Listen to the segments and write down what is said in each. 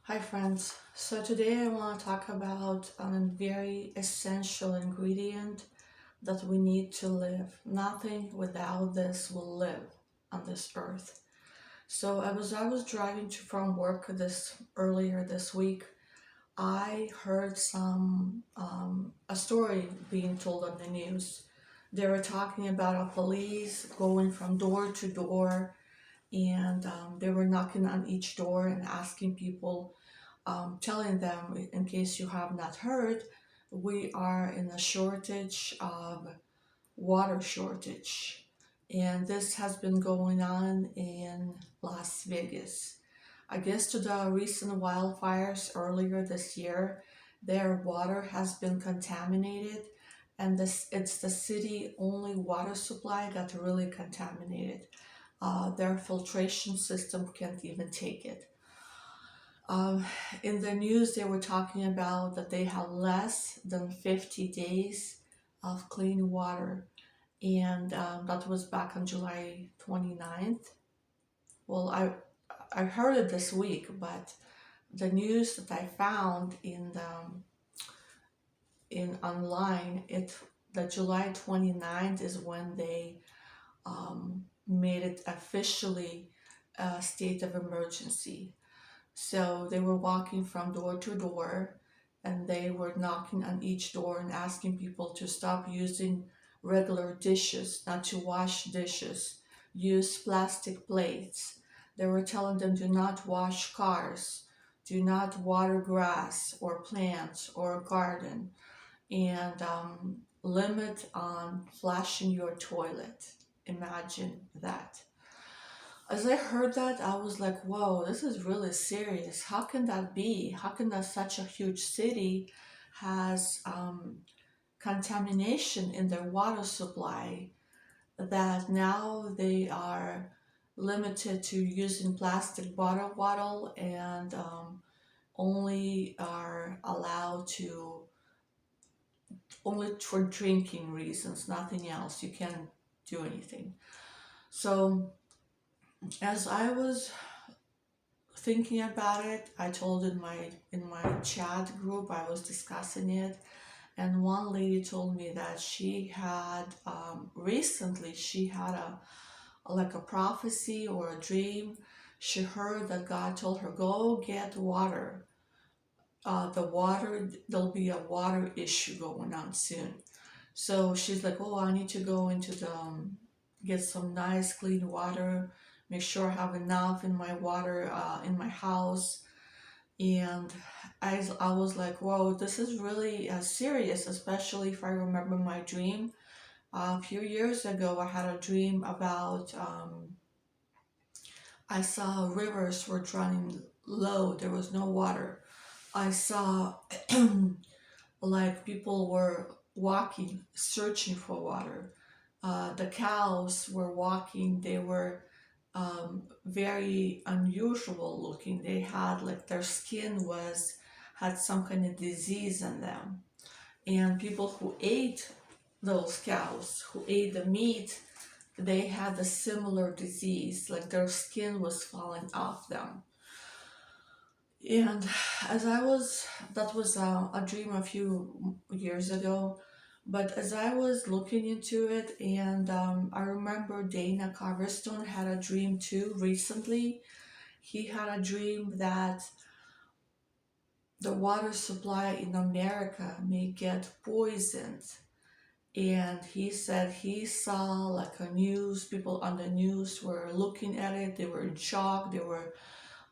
Hi friends. So today I want to talk about a very essential ingredient that we need to live. Nothing without this will live on this earth. So I was driving from work this earlier this week. I heard a story being told on the news. They were talking about a police going from door to door, and they were knocking on each door and asking people, telling them, in case you have not heard, we are in a shortage of water shortage. And this has been going on in Las Vegas. I guess to the recent wildfires earlier this year, their water has been contaminated, and it's the city only water supply got really contaminated. Their filtration system can't even take it. Um, in the news, they were talking about that they have less than 50 days of clean water, and that was back on July 29th. Well, I heard it this week, but the news that I found in online, the July 29th is when they made it officially a state of emergency. So they were walking from door to door, and they were knocking on each door and asking people to stop using regular dishes, not to wash dishes, use plastic plates. They were telling them do not wash cars, do not water grass or plants or garden, and limit on flashing your toilet. Imagine that. As I heard that, I was like, whoa, this is really serious. How can that be? How can that such a huge city has contamination in their water supply that now they are limited to using plastic bottle and only are allowed to only for drinking reasons, nothing else. You can't do anything. So as I was thinking about it, I told in my chat group I was discussing it, and one lady told me that she had recently she had a like a prophecy or a dream. She heard that God told her, go get water. There'll be a water issue going on soon. So she's like, oh, I need to go into the get some nice clean water, make sure I have enough in my water in my house. And I was like, whoa, this is really serious, especially if I remember my dream. A few years ago, I had a dream about I saw rivers were running low, there was no water. I saw like people were walking, searching for water. The cows were walking, they were very unusual looking. They had like their skin was had some kind of disease in them. And people who ate those cows, who ate the meat, they had a similar disease, like their skin was falling off them. And as I was, that was a dream a few years ago, but as I was looking into it, and I remember Dana Carverstone had a dream too recently. He had a dream that the water supply in America may get poisoned. And he said he saw like a news, people on the news were looking at it, they were in shock, they were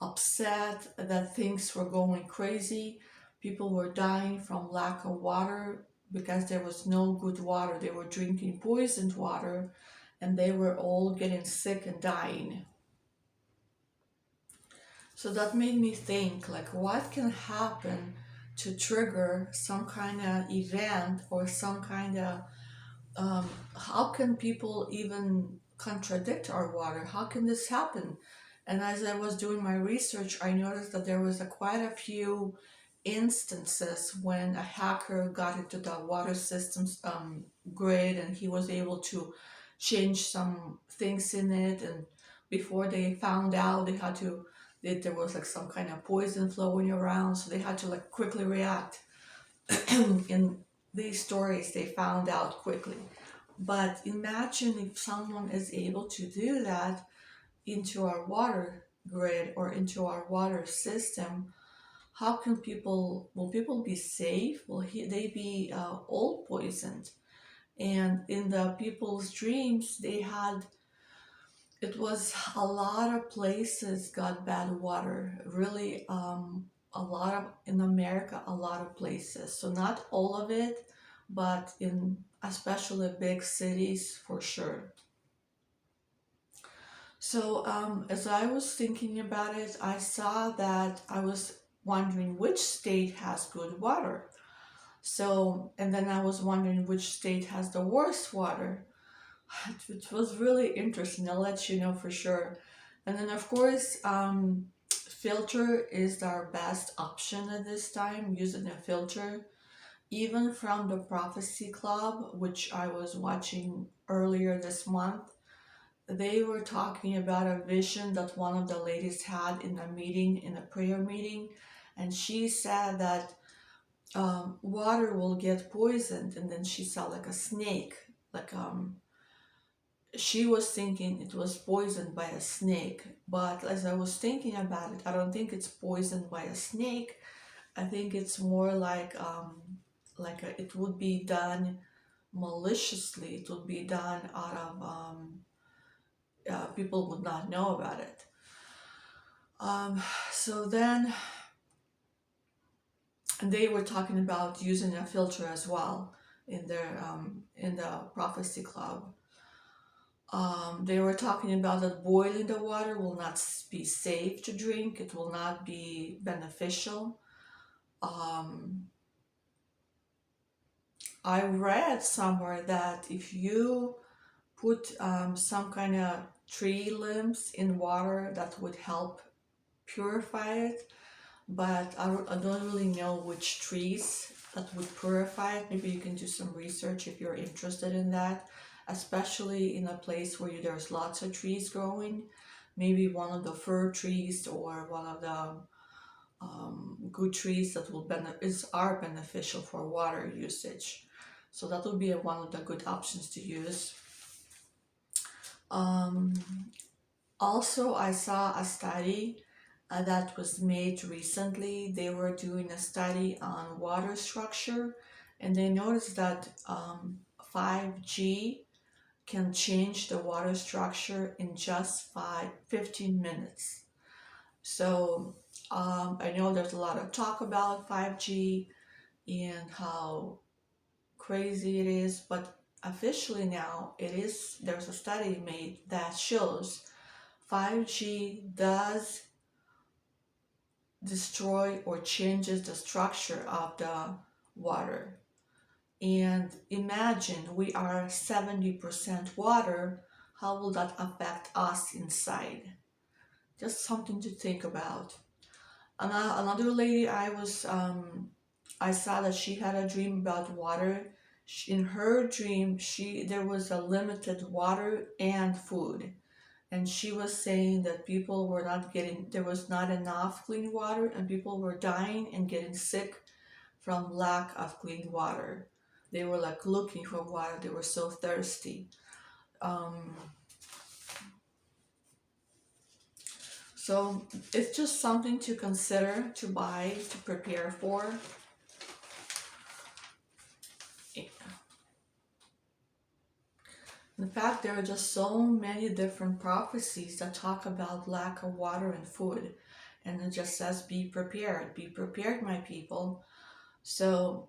upset that things were going crazy. People were dying from lack of water because there was no good water. They were drinking poisoned water, and they were all getting sick and dying. So that made me think, like, what can happen to trigger some kind of event or some kind of how can people even contradict our water? How can this happen? And as I was doing my research, I noticed that there was quite a few instances when a hacker got into the water systems grid, and he was able to change some things in it. And before they found out, they had to there was like some kind of poison flowing around, so they had to like quickly react. In these stories, they found out quickly. But imagine if someone is able to do that into our water grid or into our water system. How can will people be safe? Will they be all poisoned? And in the people's dreams, it was a lot of places got bad water, really, a lot of, in America, a lot of places. So not all of it, but in especially big cities for sure. So as I was thinking about it, I saw that I was wondering which state has good water. So, and then I was wondering which state has the worst water. It was really interesting. I'll let you know for sure. And then, of course, filter is our best option at this time, using a filter. Even from the Prophecy Club, which I was watching earlier this month, they were talking about a vision that one of the ladies had in a meeting, in a prayer meeting. And she said that water will get poisoned. And then she saw like a snake, like she was thinking it was poisoned by a snake, but as I was thinking about it, I don't think it's poisoned by a snake. I think it's more it would be done maliciously. It would be done out of people would not know about it. So then they were talking about using a filter as well in their in the prophecy club. They were talking about that boiling the water will not be safe to drink. It will not be beneficial. Um, I read somewhere that if you put some kind of tree limbs in water, that would help purify it. But I don't really know which trees that would purify it. Maybe you can do some research if you're interested in that, especially in a place where there's lots of trees growing. Maybe one of the fir trees or one of the good trees that are beneficial for water usage. So that would be one of the good options to use. Um, Also, I saw a study that was made recently. They were doing a study on water structure, and they noticed that 5G can change the water structure in just 15 minutes. So I know there's a lot of talk about 5G and how crazy it is, but officially now there's a study made that shows 5G does destroy or changes the structure of the water. And imagine we are 70% water. How will that affect us inside? Just something to think about. Another lady I saw that she had a dream about water. In her dream, there was a limited water and food, and she was saying that people were not getting, there was not enough clean water, and people were dying and getting sick from lack of clean water. They were like looking for water, they were so thirsty. Um, so it's just something to consider, to buy, to prepare for. In fact, there are just so many different prophecies that talk about lack of water and food. And it just says, be prepared, my people. So,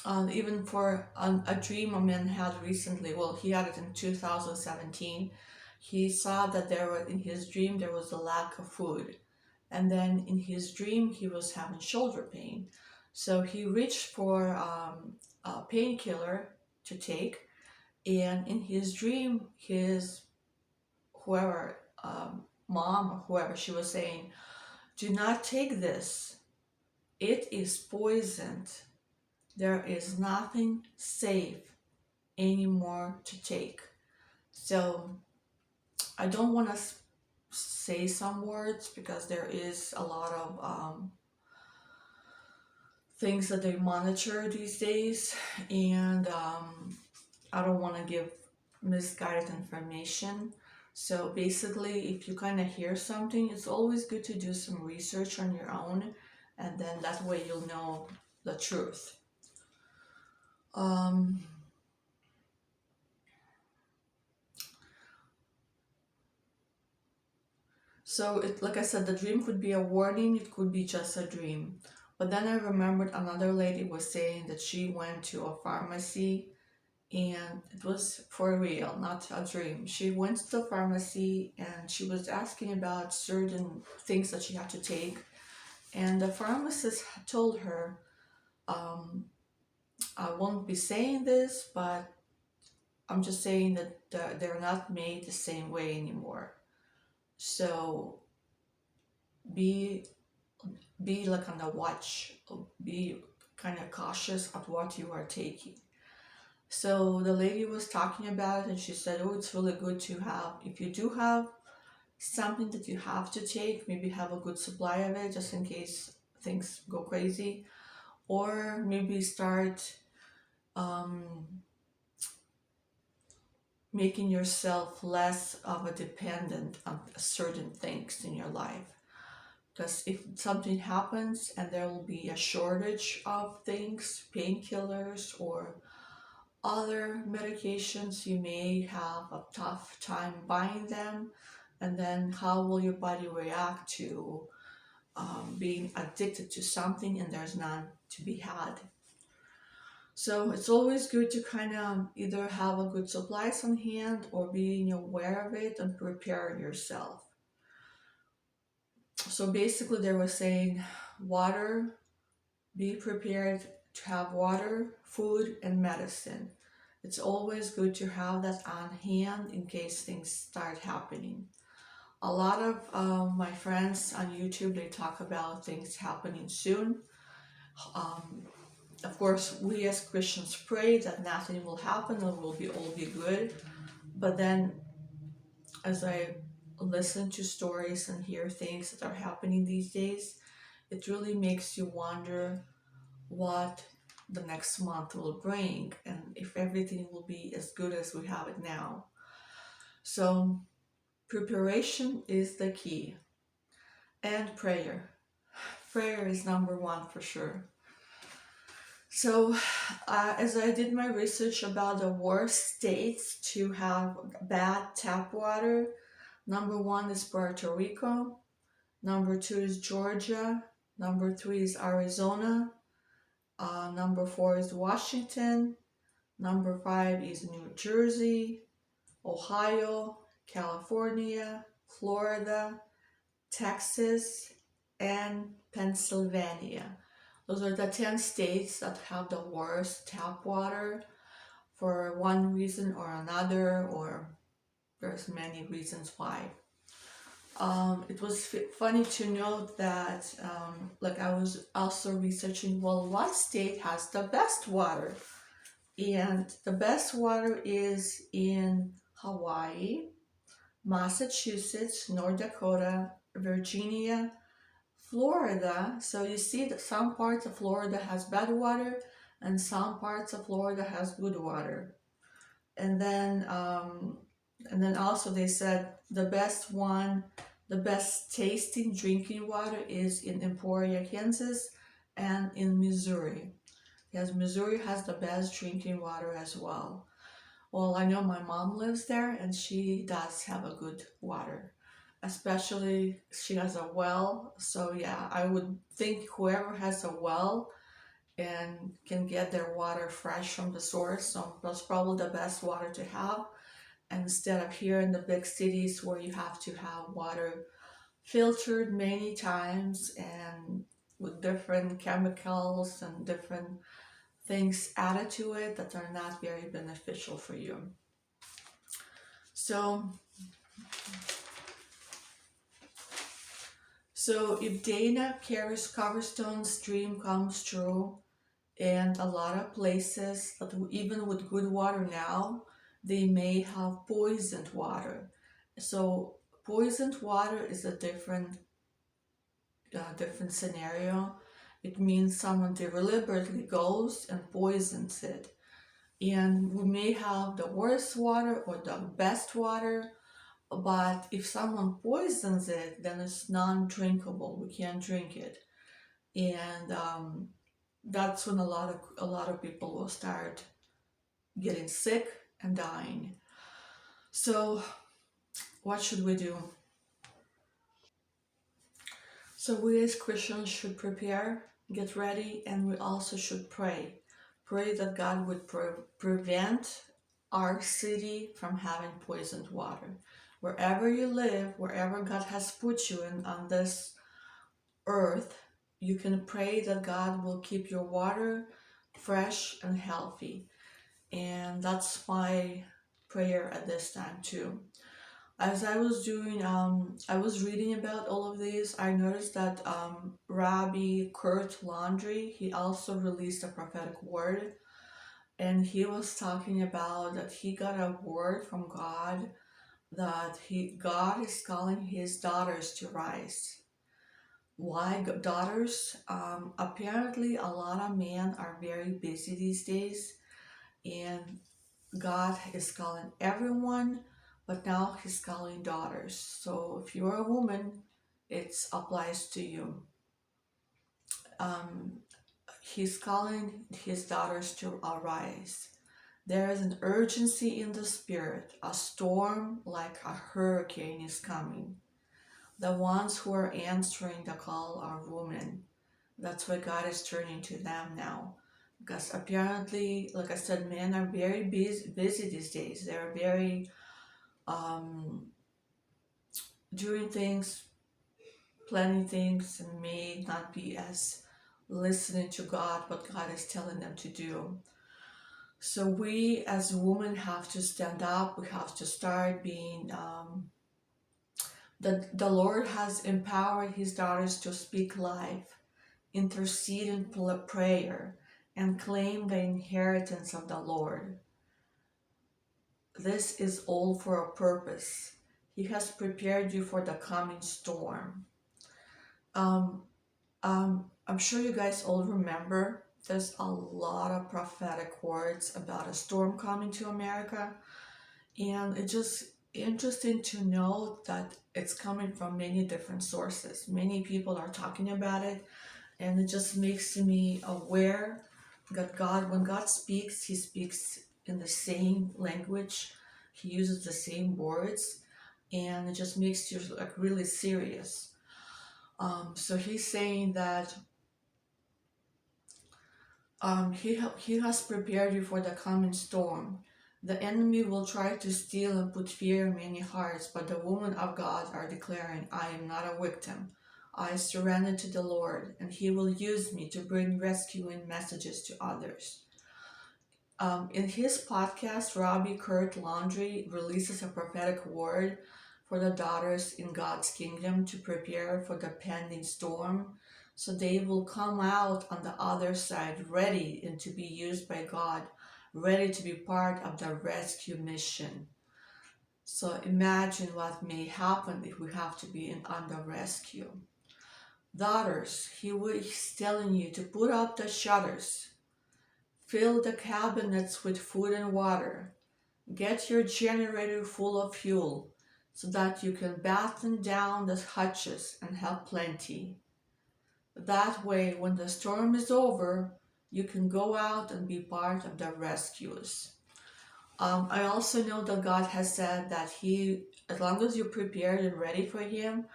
even for a dream a man had recently, well, he had it in 2017. He saw that in his dream, there was a lack of food. And then in his dream, he was having shoulder pain. So he reached for a painkiller to take, and in his dream, his whoever, mom or whoever, she was saying, do not take this. It is poisoned. There is nothing safe anymore to take. So I don't want to say some words because there is a lot of things that they monitor these days, and I don't want to give misguided information. So basically, if you kind of hear something, it's always good to do some research on your own, and then that way you'll know the truth. Um, so it, like I said, the dream could be a warning, it could be just a dream. But then I remembered another lady was saying that she went to a pharmacy, and it was for real, not a dream. She went to the pharmacy and she was asking about certain things that she had to take, and the pharmacist told her, um, I won't be saying this, but I'm just saying that they're not made the same way anymore. So be be like on the watch, be kind of cautious of what you are taking. So the lady was talking about it and she said, oh, it's really good to have, if you do have something that you have to take, maybe have a good supply of it just in case things go crazy, or maybe start um, making yourself less of a dependent on certain things in your life. Because if something happens and there will be a shortage of things, painkillers or other medications, you may have a tough time buying them. And then how will your body react to being addicted to something and there's none to be had? So it's always good to kind of either have a good supplies on hand or being aware of it and prepare yourself. So basically, they were saying water, be prepared to have water, food, and medicine. It's always good to have that on hand in case things start happening. A lot of my friends on YouTube, they talk about things happening soon. Um, of course, we as Christians pray that nothing will happen and we'll be all be good. But then, as I listen to stories and hear things that are happening these days, it really makes you wonder what the next month will bring and if everything will be as good as we have it now. So, preparation is the key, and prayer. Prayer is number one for sure. So, as I did my research about the worst states to have bad tap water, number one is Puerto Rico, number two is Georgia, number three is Arizona, number four is Washington, number five is New Jersey, Ohio, California, Florida, Texas, and Pennsylvania. Those are the 10 states that have the worst tap water for one reason or another, or there's many reasons why. It was funny to note that, like I was also researching, well, what state has the best water? And the best water is in Hawaii, Massachusetts, North Dakota, Virginia, Florida. So you see that some parts of Florida has bad water and some parts of Florida has good water. And then also they said the best tasting drinking water is in Emporia, Kansas, and in Missouri. Yes, Missouri has the best drinking water as well. Well, I know my mom lives there and she does have a good water. Especially she has a well. So yeah, I would think whoever has a well and can get their water fresh from the source, so that's probably the best water to have. And instead of here in the big cities where you have to have water filtered many times and with different chemicals and different things added to it that are not very beneficial for you. So, if Dana Carey's Coverstone's dream comes true, and a lot of places that even with good water now, they may have poisoned water. So Poisoned water is a different scenario. It means someone deliberately goes and poisons it. And we may have the worst water or the best water, but if someone poisons it, then it's non-drinkable. We can't drink it, and that's when a lot of people will start getting sick and dying. So, what should we do? So we as Christians should prepare, get ready, and we also should pray. Pray that God would prevent our city from having poisoned water. Wherever you live, wherever God has put you in on this earth, you can pray that God will keep your water fresh and healthy. And that's my prayer at this time too. As I was reading about all of these, I noticed that Rabbi Curt Laundy, he also released a prophetic word, and he was talking about that he got a word from God that God is calling his daughters to rise. Why daughters? Apparently, a lot of men are very busy these days, and God is calling everyone, but now He's calling daughters. So if you're a woman, it applies to you. Um, he's calling His daughters to arise. There is an urgency in the spirit. A storm like a hurricane is coming. The ones who are answering the call are women. That's why God is turning to them now. Because apparently, like I said, men are very busy these days. They're very um, doing things, planning things, and may not be as listening to God, what God is telling them to do. So we as women have to stand up. We have to start being, the Lord has empowered His daughters to speak life, intercede in prayer, and claim the inheritance of the Lord. This is all for a purpose. He has prepared you for the coming storm. Um, I'm sure you guys all remember there's a lot of prophetic words about a storm coming to America, and it's just interesting to know that it's coming from many different sources. Many people are talking about it, and it just makes me aware that when God speaks, He speaks in the same language, He uses the same words, and it just makes you like really serious. So He's saying that he has prepared you for the coming storm. The enemy will try to steal and put fear in many hearts, but the women of God are declaring, I am not a victim. I surrender to the Lord, and He will use me to bring rescuing messages to others. In his podcast, Rabbi Curt Laundy releases a prophetic word for the daughters in God's kingdom to prepare for the pending storm, so they will come out on the other side ready and to be used by God, ready to be part of the rescue mission. So imagine what may happen if we have to be on the rescue. Daughters, he's telling you to put up the shutters, fill the cabinets with food and water, get your generator full of fuel so that you can batten down the hatches and have plenty. That way, when the storm is over, you can go out and be part of the rescues. I also know that God has said that as long as you're prepared and ready for Him,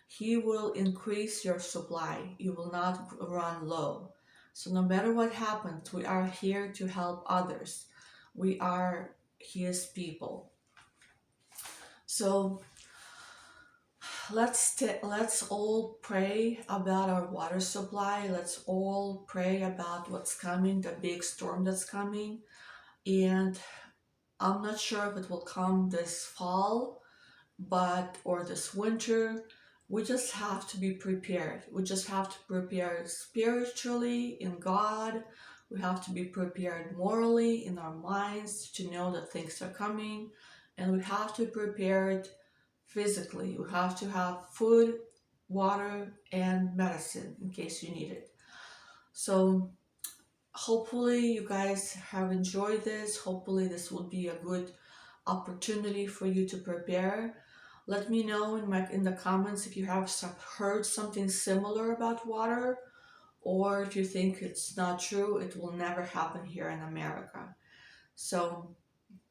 He will increase your supply. You will not run low. So no matter what happens, we are here to help others. We are His people. So let's all pray about our water supply. Let's all pray about what's coming, the big storm that's coming. And I'm not sure if it will come this fall, or this winter. We just have to be prepared. We just have to prepare spiritually in God. We have to be prepared morally in our minds to know that things are coming, and we have to be prepared physically. You have to have food, water, and medicine in case you need it. So hopefully you guys have enjoyed this. Hopefully this will be a good opportunity for you to prepare. Let me know in the comments if you have heard something similar about water, or if you think it's not true, it will never happen here in America. So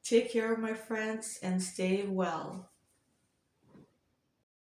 take care, my friends, and stay well.